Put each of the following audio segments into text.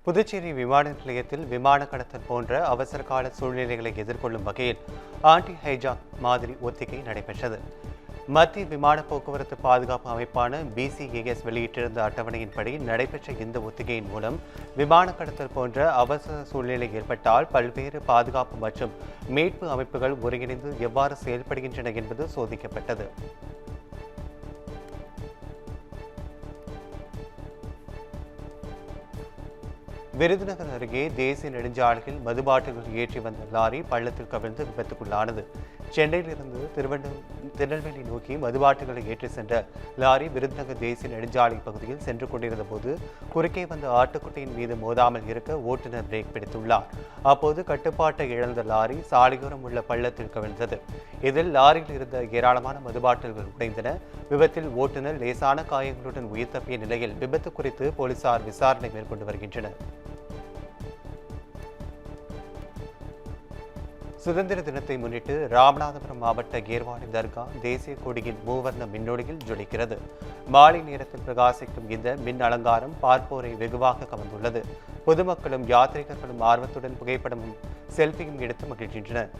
புதுச்சேரி விமான நிலையத்தில் விமான கடத்தல் போன்ற அவசர கால சூழ்நிலைகளை எதிர்கொள்ளும் வகையில் ஆன்டி ஹைஜாக் மாதிரி ஒத்திகை நடைபெற்றது. மத்திய விமான போக்குவரத்து பாதுகாப்பு அமைப்பான BCAS வெளியிட்டிருந்த அட்டவணையின்படி நடைபெற்ற இந்த ஒத்திகையின் மூலம் விமான கடத்தல் போன்ற அவசர சூழ்நிலை ஏற்பட்டால் பல்வேறு பாதுகாப்பு மற்றும் மீட்பு அமைப்புகள் ஒருங்கிணைந்து எவ்வாறு செயல்படுகின்றன என்பது சோதிக்கப்பட்டது. விருதுநகர் அருகே தேசிய நெடுஞ்சாலையில் மதுபாட்டில்கள் ஏற்றி வந்த லாரி பள்ளத்தில் கவிழ்ந்து விபத்துக்குள்ளானது. சென்னையிலிருந்து திருநெல்வேலி நோக்கி மதுபாட்டில்களை ஏற்றி சென்ற லாரி விருதுநகர் தேசிய நெடுஞ்சாலை பகுதியில் சென்று கொண்டிருந்த போது குறுக்கே வந்த ஆட்டுக்குட்டியின் மீது மோதாமல் இருக்க ஓட்டுநர் பிரேக் பிடித்துள்ளார். அப்போது கட்டுப்பாட்டை இழந்த லாரி சாலையோரம் உள்ள பள்ளத்தில் கவிழ்ந்தது. இதில் லாரியில் இருந்த ஏராளமான மதுபாட்டில்கள் உடைந்தன. விபத்தில் ஓட்டுநர் லேசான காயங்களுடன் உயிர் தப்பிய நிலையில் விபத்து குறித்து போலீசார் விசாரணை மேற்கொண்டு வருகின்றனர். சுதந்திர தினத்தை முன்னிட்டு ராமநாதபுரம் மாவட்ட ஏர்வாடி தர்கா தேசிய கொடியின் மூவர்ண மின்னொடியில் ஜொலிக்கிறது. மாலை நேரத்தில் பிரகாசிக்கும் இந்த மின் அலங்காரம் பார்ப்போரை வெகுவாக கவர்ந்துள்ளது. பொதுமக்களும் யாத்ரீகர்களும் ஆர்வத்துடன் புகைப்படமும் செல்ஃபியும் எடுத்து மகிழ்கின்றனர்.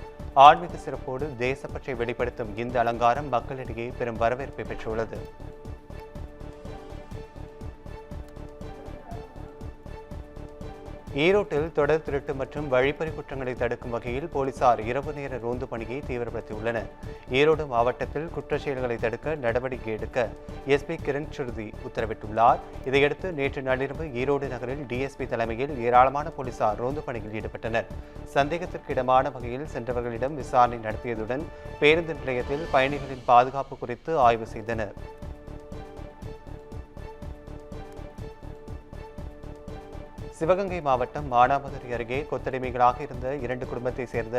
ஆன்மீக சிறப்போடு தேசப்பற்றை வெளிப்படுத்தும் இந்த அலங்காரம் மக்களிடையே பெரும் வரவேற்பை பெற்றுள்ளது. ஈரோட்டில் தொடர் திருட்டு மற்றும் வழிப்பறி குற்றங்களை தடுக்கும் வகையில் போலீசார் இரவு நேர ரோந்து பணியை தீவிரப்படுத்தியுள்ளனர். ஈரோடு மாவட்டத்தில் குற்றச் செயல்களை தடுக்க நடவடிக்கை எடுக்க SP கிரண் சுருதி உத்தரவிட்டுள்ளார். இதையடுத்து நேற்று நள்ளிரவு ஈரோடு நகரில் DSP தலைமையில் ஏராளமான போலீசார் ரோந்து பணியில் ஈடுபட்டனர். சந்தேகத்திற்கு இடமான வகையில் சென்றவர்களிடம் விசாரணை நடத்தியதுடன் பேருந்து நிலையத்தில் பயணிகளின் பாதுகாப்பு குறித்து ஆய்வு செய்தனர். சிவகங்கை மாவட்டம் மானாமதுரை அருகே கொத்தடிமைகளாக இருந்த 2 குடும்பத்தைச் சேர்ந்த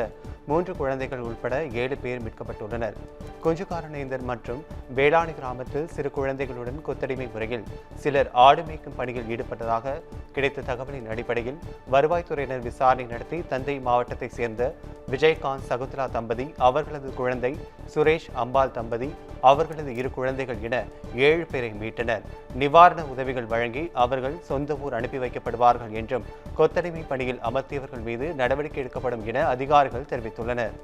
3 குழந்தைகள் உட்பட 7 பேர் மீட்கப்பட்டுள்ளனர். குஞ்சுகாரநேந்தர் மற்றும் வேளாண் கிராமத்தில் சிறு குழந்தைகளுடன் கொத்தடிமை முறையில் சிலர் ஆடு மேய்க்கும் பணியில் ஈடுபட்டதாக கிடைத்த தகவலின் அடிப்படையில் வருவாய்த்துறையினர் விசாரணை நடத்தி தஞ்சை மாவட்டத்தைச் சேர்ந்த விஜயகாந்த் சகுந்தலா தம்பதி, அவர்களது குழந்தை சுரேஷ் அம்பாள் தம்பதி, அவர்களது 2 குழந்தைகள் என 7 பேரை மீட்டனர். நிவாரண உதவிகள் வழங்கி அவர்கள் சொந்த ஊர் அனுப்பி வைக்கப்படுவார்கள் என்றும் கொத்தடிமை பணியில் அமர்த்தியவர்கள் மீது நடவடிக்கை எடுக்கப்படும் என அதிகாரிகள் தெரிவித்துள்ளனர்.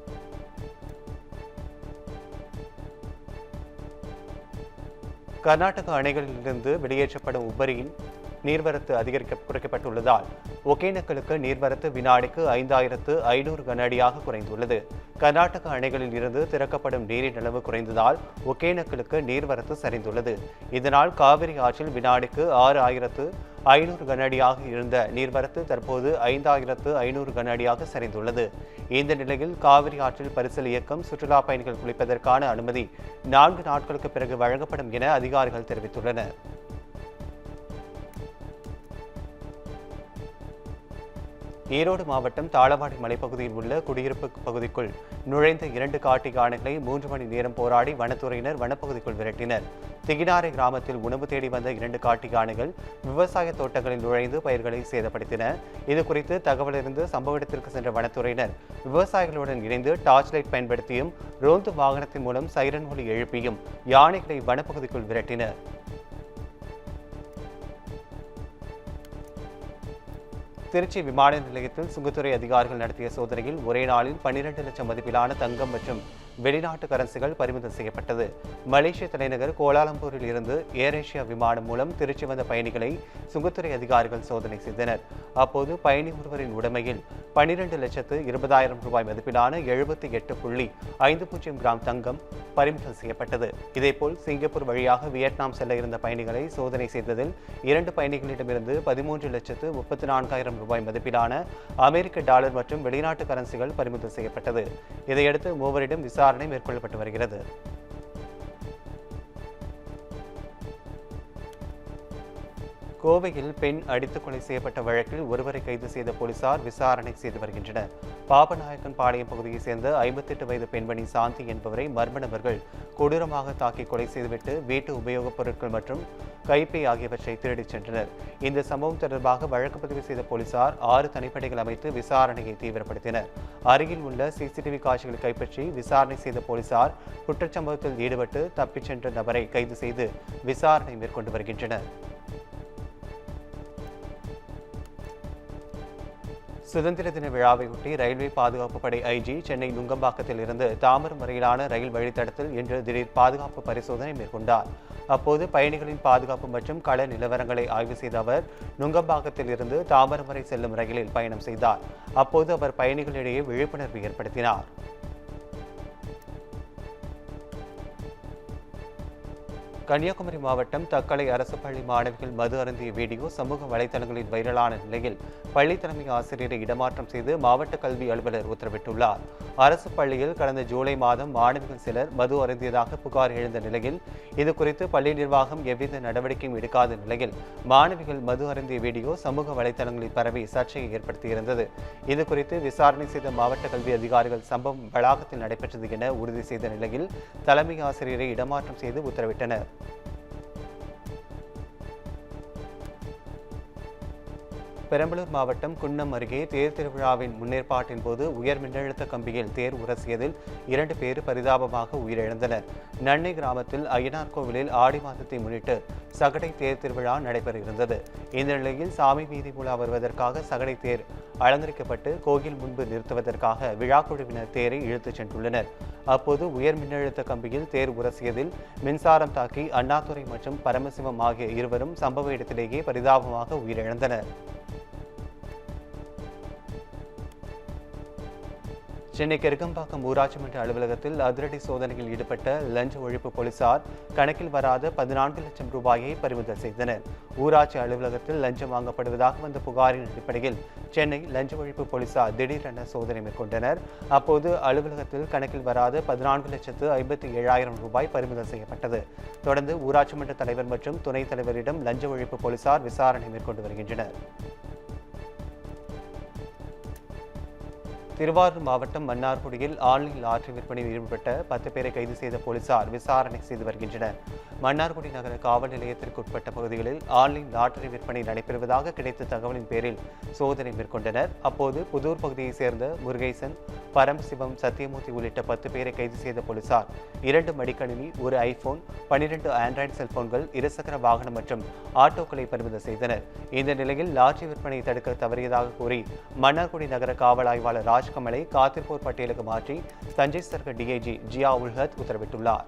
கர்நாடக அணைகளிலிருந்து வெளியேற்றப்படும் உபரியின் நீர்வரத்து குறைக்கப்பட்டுள்ளதால் ஒகேனக்கலுக்கு நீர்வரத்து வினாடிக்கு 5500 கன அடியாக குறைந்துள்ளது. கர்நாடக அணைகளில் இருந்து திறக்கப்படும் நீரின் அளவு குறைந்ததால் ஒகேனக்கலுக்கு நீர்வரத்து சரிந்துள்ளது. இதனால் காவிரி ஆற்றில் வினாடிக்கு 6500 கன அடியாக இருந்த நீர்வரத்து தற்போது 5500 கன அடியாக சரிந்துள்ளது. இந்த நிலையில் காவிரி ஆற்றில் பரிசல் இயக்கம் சுற்றுலா பயணிகள் குளிப்பதற்கான அனுமதி 4 நாட்களுக்கு பிறகு வழங்கப்படும் என அதிகாரிகள் தெரிவித்துள்ளனர். ஈரோடு மாவட்டம் தாளவாடி மலைப்பகுதியில் உள்ள குடியிருப்பு பகுதிக்குள் நுழைந்த 2 காட்டு யானைகளை 3 மணி நேரம் போராடி வனத்துறையினர் வனப்பகுதிக்குள் விரட்டினர். திகினாரை கிராமத்தில் உணவு தேடி வந்த 2 காட்டு யானைகள் விவசாய தோட்டங்களில் நுழைந்து பயிர்களை சேதப்படுத்தின. இதுகுறித்து தகவலறிந்து சம்பவ இடத்திற்கு சென்ற வனத்துறையினர் விவசாயிகளுடன் இணைந்து டார்ச் லைட் பயன்படுத்தியும் ரோந்து வாகனத்தின் மூலம் சைரன் ஒலி எழுப்பியும் யானைகளை வனப்பகுதிக்குள் விரட்டினர். திருச்சி விமான நிலையத்தில் சுங்கத்துறை அதிகாரிகள் நடத்திய சோதனையில் ஒரே நாளில் 12 லட்சம் மதிப்பிலான தங்கம் மற்றும் வெளிநாட்டு கரன்சிகள் பறிமுதல் செய்யப்பட்டது. மலேசிய தலைநகர் கோலாலம்பூரில் இருந்து ஏர் ஏசியா விமானம் மூலம் திருச்சி வந்த பயணிகளை சுங்கத்துறை அதிகாரிகள் சோதனை செய்தனர். அப்போது பயணி ஒருவரின் உடைமையில் 12,20,000 ரூபாய் மதிப்பிலான 78.50 கிராம் தங்கம் பறிமுதல் செய்யப்பட்டது. இதேபோல் சிங்கப்பூர் வழியாக வியட்நாம் செல்ல இருந்த பயணிகளை சோதனை செய்ததில் 2 பயணிகளிடமிருந்து 13,34,000 ரூபாய் மதிப்பிலான அமெரிக்க டாலர் மற்றும் வெளிநாட்டு கரன்சிகள் பறிமுதல் செய்யப்பட்டது. இதையடுத்து மூவரிடம் விசாரணை மேற்கொள்ளப்பட்டு வருகிறது. கோவையில் பெண் அடித்து கொலை செய்யப்பட்ட வழக்கில் ஒருவரை கைது செய்த போலீசார் விசாரணை செய்து வருகின்றனர். பாபநாயக்கன் பாளையம் பகுதியைச் சேர்ந்த 58 வயது பெண்மணி சாந்தி என்பவரை மர்ம நபர்கள் கொடூரமாக தாக்கி கொலை செய்துவிட்டு வீட்டு உபயோகப் பொருட்கள் மற்றும் கைப்பை ஆகியவற்றை திருடிச் சென்றனர். இந்த சம்பவம் தொடர்பாக வழக்கு பதிவு செய்த போலீசார் 6 தனிப்படைகள் அமைத்து விசாரணையை தீவிரப்படுத்தினர். அருகில் உள்ள CCTV காட்சிகளை கைப்பற்றி விசாரணை செய்த போலீசார் குற்றச்சம்பவத்தில் ஈடுபட்டு தப்பிச் சென்ற நபரை கைது செய்து விசாரணை மேற்கொண்டு வருகின்றனர். சுதந்திர தின விழாவையொட்டி ரயில்வே பாதுகாப்பு படை ஐஜி சென்னை நுங்கம்பாக்கத்தில் இருந்து தாம்பரம் வரையிலான ரயில் வழித்தடத்தில் இன்று திடீர் பாதுகாப்பு பரிசோதனை மேற்கொண்டார். அப்போது பயணிகளின் பாதுகாப்பு மற்றும் கள நிலவரங்களை ஆய்வு செய்த அவர் நுங்கம்பாக்கத்தில் இருந்து தாம்பரம் வரை செல்லும் ரயிலில் பயணம் செய்தார். அப்போது அவர் பயணிகளிடையே விழிப்புணர்வு ஏற்படுத்தினார். கன்னியாகுமரி மாவட்டம் தக்கலை அரசு பள்ளி மாணவிகள் மது அருந்திய வீடியோ சமூக வலைதளங்களில் வைரலான நிலையில் பள்ளி தலைமை ஆசிரியரை இடமாற்றம் செய்து மாவட்ட கல்வி அலுவலர் உத்தரவிட்டுள்ளார். அரசு பள்ளியில் கடந்த ஜூலை மாதம் மாணவிகள் சிலர் மது அருந்தியதாக புகார் எழுந்த நிலையில் இதுகுறித்து பள்ளி நிர்வாகம் எவ்வித நடவடிக்கையும் எடுக்காத நிலையில் மாணவிகள் மது அருந்திய வீடியோ சமூக வலைதளங்களில் பரவி சர்ச்சையை ஏற்படுத்தியிருந்தது. இதுகுறித்து விசாரணை செய்த மாவட்ட கல்வி அதிகாரிகள் சம்பவம் வளாகத்தில் நடைபெற்றது என உறுதி செய்த நிலையில் தலைமை ஆசிரியரை இடமாற்றம் செய்து உத்தரவிட்டனர். பெரம்பலூர் மாவட்டம் குன்னம் அருகே தேர் திருவிழாவின் முன்னேற்பாட்டின் போது உயர் மின்னழுத்த கம்பியில் தேர் உரசியதில் 2 பேர் பரிதாபமாக உயிரிழந்தனர். நன்னை கிராமத்தில் அய்யனார் கோவிலில் ஆடி மாதத்தை முன்னிட்டு சகடை தேர் திருவிழா நடைபெற இருந்தது. இந்த நிலையில் சாமி வீதி உலா வருவதற்காக சகடை தேர் அலங்கரிக்கப்பட்டு கோயில் முன்பு நிறுத்துவதற்காக விழாக்குழுவினர் தேரை இழுத்துச் சென்றுள்ளனர். அப்போது உயர் மின்னழுத்த கம்பியில் தேர் உரசியதில் மின்சாரம் தாக்கி அண்ணாதுரை மற்றும் பரமசிவம் ஆகிய இருவரும் சம்பவ இடத்திலேயே பரிதாபமாக உயிரிழந்தனர். சென்னை கெருகம்பாக்கம் ஊராட்சி மன்ற அலுவலகத்தில் அதிரடி சோதனையில் ஈடுபட்ட லஞ்ச ஒழிப்பு போலீசார் கணக்கில் வராத 14 லட்சம் ரூபாயை பறிமுதல் செய்தனர். ஊராட்சி அலுவலகத்தில் லஞ்சம் வாங்கப்படுவதாக வந்த புகாரின் அடிப்படையில் சென்னை லஞ்ச ஒழிப்பு போலீசார் திடீரென சோதனை மேற்கொண்டனர். அப்போது அலுவலகத்தில் கணக்கில் வராத 14,57,000 ரூபாய் பறிமுதல் செய்யப்பட்டது. தொடர்ந்து ஊராட்சி மன்ற தலைவர் மற்றும் துணைத் தலைவரிடம் லஞ்ச ஒழிப்பு போலீசார் விசாரணை மேற்கொண்டு வருகின்றனர். திருவாரூர் மாவட்டம் மன்னார்குடியில் ஆன்லைன் லாட்டரி விற்பனையில் ஈடுபட்ட 10 பேரை கைது செய்த போலீசார் விசாரணை செய்து வருகின்றனர். மன்னார்குடி நகர காவல் நிலையத்திற்குட்பட்ட பகுதிகளில் ஆன்லைன் லாட்டரி விற்பனை நடைபெறுவதாக கிடைத்த தகவலின் பேரில் சோதனை மேற்கொண்டனர். அப்போது புதூர் பகுதியைச் சேர்ந்த முருகேசன், பரமசிவம், சத்தியமூர்த்தி உள்ளிட்ட 10 பேரை கைது செய்த போலீசார் 2 மடிக்கணினி, 1 ஐபோன், 12 ஆண்ட்ராய்டு செல்போன்கள், இருசக்கர வாகனம் மற்றும் ஆட்டோக்களை பறிமுதல் செய்தனர். இந்த நிலையில் லாட்டரி விற்பனை தடுக்க தவறியதாக கூறி மன்னார்குடி நகர காவல் ஆய்வாளர் ராஜ்கமலை காத்திருப்போர் பட்டியலுக்கு மாற்றி தஞ்சை சர்க்க டிஐஜி ஜியா உல்ஹத் உத்தரவிட்டுள்ளார்.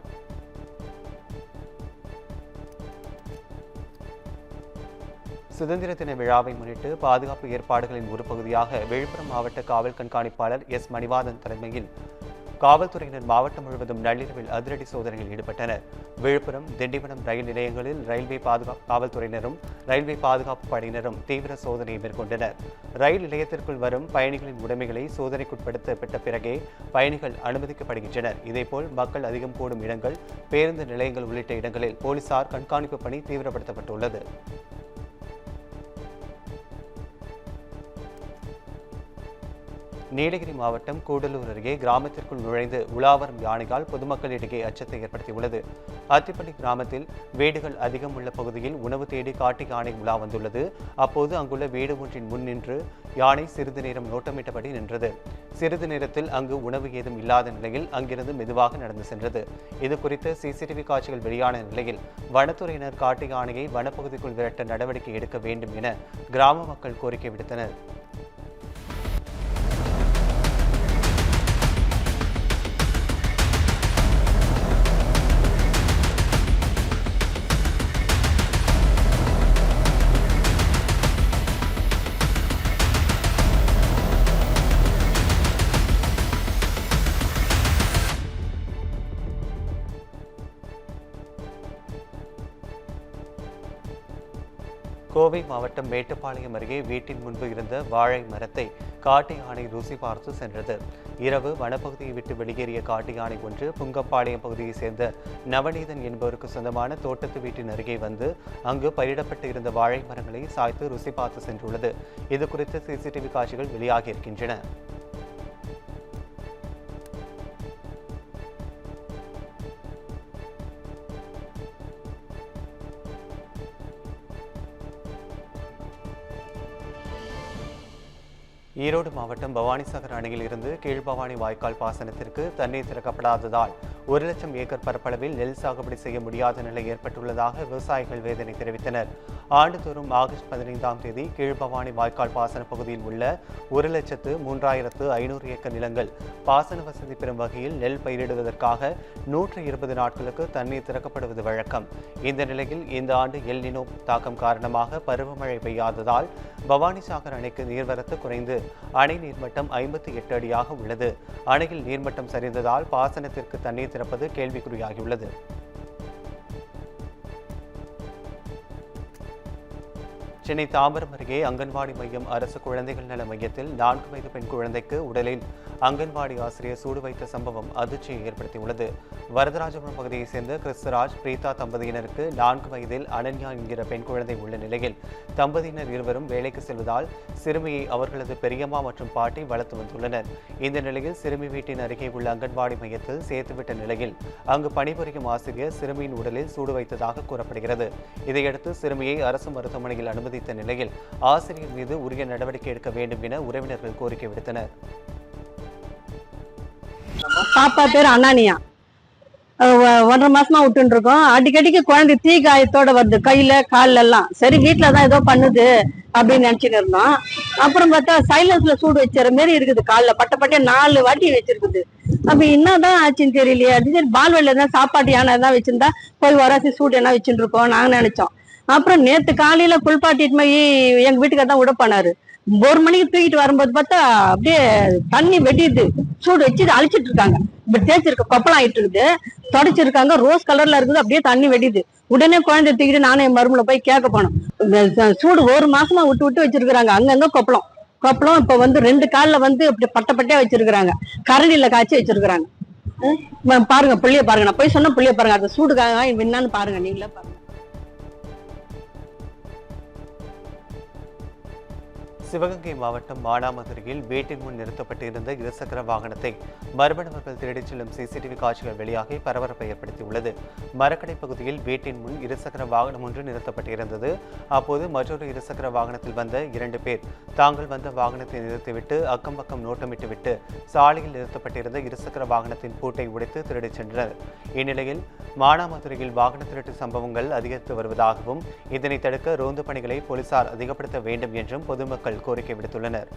சுதந்திர தின விழாவை முன்னிட்டு பாதுகாப்பு ஏற்பாடுகளின் ஒரு பகுதியாக விழுப்புரம் மாவட்ட காவல் கண்காணிப்பாளர் எஸ் மணிவாதன் தலைமையில் காவல்துறையினர் மாவட்டம் முழுவதும் நள்ளிரவில் அதிரடி சோதனையில் ஈடுபட்டனர். விழுப்புரம், திண்டிவனம் ரயில் நிலையங்களில் ரயில்வே காவல்துறையினரும் ரயில்வே பாதுகாப்பு படையினரும் தீவிர சோதனையை மேற்கொண்டனர். ரயில் நிலையத்திற்குள் வரும் பயணிகளின் உடைமைகளை சோதனைக்குட்படுத்தப்பட்ட பிறகே பயணிகள் அனுமதிக்கப்படுகின்றனர். இதேபோல் மக்கள் அதிகம் கூடும் இடங்கள், பேருந்து நிலையங்கள் உள்ளிட்ட இடங்களில் போலீசார் கண்காணிப்பு பணி தீவிரப்படுத்தப்பட்டுள்ளது. நீலகிரி மாவட்டம் கூடலூர் அருகே கிராமத்திற்குள் நுழைந்து உலாவரும் யானையால் பொதுமக்களிடையே அச்சத்தை ஏற்படுத்தியுள்ளது. அத்திப்பள்ளி கிராமத்தில் வீடுகள் அதிகம் உள்ள பகுதியில் உணவு தேடி காட்டு யானை உலா வந்துள்ளது. அப்போது அங்குள்ள வீடு ஒன்றின் முன் நின்று யானை சிறிது நேரம் நோட்டமிட்டபடி நின்றது. சிறிது நேரத்தில் அங்கு உணவு ஏதும் இல்லாத நிலையில் அங்கிருந்து மெதுவாக நடந்து சென்றது. இது குறித்த சிசிடிவி காட்சிகள் வெளியான நிலையில் வனத்துறையினர் காட்டு யானையை வனப்பகுதிக்குள் விரட்ட நடவடிக்கை எடுக்க வேண்டும் என கிராம மக்கள் கோரிக்கை விடுத்தனர். கோவை மாவட்டம் மேட்டுப்பாளையம் அருகே வீட்டின் முன்பு இருந்த வாழை மரத்தை காட்டு யானை ருசி பார்த்து சென்றது. இரவு வனப்பகுதியை விட்டு வெளியேறிய காட்டு யானை ஒன்று புங்கப்பாளையம் பகுதியைச் சேர்ந்த நவநீதன் என்பவருக்கு சொந்தமான தோட்டத்து வீட்டின் அருகே வந்து அங்கு பயிரிடப்பட்டு இருந்த வாழை மரங்களை சாய்த்து ருசி பார்த்து சென்றுள்ளது. இது குறித்த சிசிடிவி காட்சிகள் வெளியாகியிருக்கின்றன. ஈரோடு மாவட்டம் பவானிசாகர் அணையில் இருந்து கீழ்பவானி வாய்க்கால் பாசனத்திற்கு தண்ணீர் திறக்கப்படாததால் 1 லட்சம் ஏக்கர் பரப்பளவில் நெல் சாகுபடி செய்ய முடியாத நிலை ஏற்பட்டுள்ளதாக விவசாயிகள் வேதனை தெரிவித்தனர். ஆண்டுதோறும் ஆகஸ்ட் 15ஆம் தேதி கீழ்பவானி வாய்க்கால் பாசன பகுதியில் உள்ள 1,03,500 ஏக்கர் நிலங்கள் பாசன வசதி பெறும் வகையில் நெல் பயிரிடுவதற்காக 120 நாட்களுக்கு தண்ணீர் திறக்கப்படுவது வழக்கம். இந்த நிலையில் இந்த ஆண்டு எல் நினோ தாக்கம் காரணமாக பருவமழை பெய்யாததால் பவானிசாகர் அணைக்கு நீர்வரத்து குறைந்து அணை நீர்மட்டம் 58 அடியாக உள்ளது. அணையில் நீர்மட்டம் சரிந்ததால் பாசனத்திற்கு தண்ணீர் திறப்பது கேள்விக்குறியாகியுள்ளது. சென்னை தாம்பரம் அருகே அங்கன்வாடி மையம் அரசு குழந்தைகள் நல மையத்தில் 4 வயது பெண் குழந்தைக்கு உடலில் அங்கன்வாடி ஆசிரியர் சூடு வைத்த சம்பவம் அதிர்ச்சியை ஏற்படுத்தியுள்ளது. வரதராஜபுரம் பகுதியைச் சேர்ந்த கிறிஸ்தராஜ் பிரீதா தம்பதியினருக்கு 4 வயதில் அனன்யா என்கிற பெண் குழந்தை உள்ள நிலையில் தம்பதியினர் இருவரும் வேலைக்கு செல்வதால் சிறுமியை அவர்களது பெரியம்மா மற்றும் பாட்டி வளர்த்து வந்துள்ளனர். இந்த நிலையில் சிறுமி வீட்டின் அருகே உள்ள அங்கன்வாடி மையத்தில் சேர்த்துவிட்ட நிலையில் அங்கு பணிபுரியும் ஆசிரியர் சிறுமியின் உடலில் சூடு வைத்ததாக கூறப்படுகிறது. இதையடுத்து சிறுமியை அரசு மருத்துவமனையில் அனுமதித்த நிலையில் ஆசிரியர் மீது உரிய நடவடிக்கை எடுக்க வேண்டும் என உறவினர்கள் கோரிக்கை விடுத்தனர். பாப்பா பேர் அனானியா. 1.5 மாசமா விட்டு இருக்கோம். அடிக்கடிக்கு குழந்தை தீ காயத்தோட வருது, கையில கால்ல எல்லாம். சரி வீட்டுலதான் ஏதோ பண்ணுது அப்படின்னு நினைச்சுட்டு இருந்தோம். அப்புறம் பார்த்தா சைலன்ஸ்ல சூடு வச்சுற மாதிரி இருக்குது, கால்ல பட்ட 4 வாட்டி வச்சிருக்குது. அப்ப என்னதான் ஆச்சுன்னு தெரியலையே. அது சரி பால்வெளில தான் சாப்பாடு யானை தான் வச்சிருந்தா போய் வராசி சூடு என்ன வச்சுட்டு இருக்கோம் நாங்க நினைச்சோம். அப்புறம் நேத்து காலையில குளிப்பாட்டிட்டு போய் எங்க வீட்டுக்கு தான் விடப்பானாரு. 1 மணிக்கு தூக்கிட்டு வரும்போது பார்த்தா அப்படியே தண்ணி வெட்டிடுது, சூடு வச்சு அழிச்சிட்டு இருக்காங்க. இப்படி தேய்ச்சிருக்க கொப்பளம் ஆயிட்டு இருக்குது, தொடச்சிருக்காங்க, ரோஸ் கலர்ல இருக்குது, அப்படியே தண்ணி வெட்டிது. உடனே குழந்தை தூக்கிட்டு நானும் என் மருமல போய் கேட்க போனோம். சூடு 1 மாசமா விட்டு வச்சிருக்காங்க. அங்கங்க கொப்பளம் இப்ப 2 கால்ல இப்படி பட்டையா வச்சிருக்காங்க, கரண்டில காய்ச்சி வச்சிருக்காங்க. பாருங்க புள்ளிய பாருங்க, நான் போய் சொன்ன புள்ளிய பாருங்க, அந்த சூடுக்காக என்னன்னு பாருங்க, நீங்களே பாருங்க. சிவகங்கை மாவட்டம் மானாமதுரையில் வீட்டின் முன் நிறுத்தப்பட்டிருந்த இருசக்கர வாகனத்தை மர்ம நபர்கள் திருடிச் செல்லும் சிசிடிவி காட்சிகள் வெளியாகி பரபரப்பை ஏற்படுத்தியுள்ளது. மரக்கடை பகுதியில் வீட்டின் முன் இருசக்கர வாகனம் ஒன்று நிறுத்தப்பட்டிருந்தது. அப்போது மற்றொரு இருசக்கர வாகனத்தில் வந்த 2 பேர் தாங்கள் வந்த வாகனத்தை நிறுத்திவிட்டு அக்கம் பக்கம் நோட்டமிட்டுவிட்டு சாலையில் நிறுத்தப்பட்டிருந்த இருசக்கர வாகனத்தின் பூட்டை உடைத்து திருடிச் சென்றனர். இந்நிலையில் மானாமதுரையில் வாகன திருட்டு சம்பவங்கள் அதிகரித்து வருவதாகவும் இதனை தடுக்க ரோந்து பணிகளை போலீசார் அதிகப்படுத்த வேண்டும் என்றும் பொதுமக்கள் கோரிக்கை விடுத்துள்ளனர்.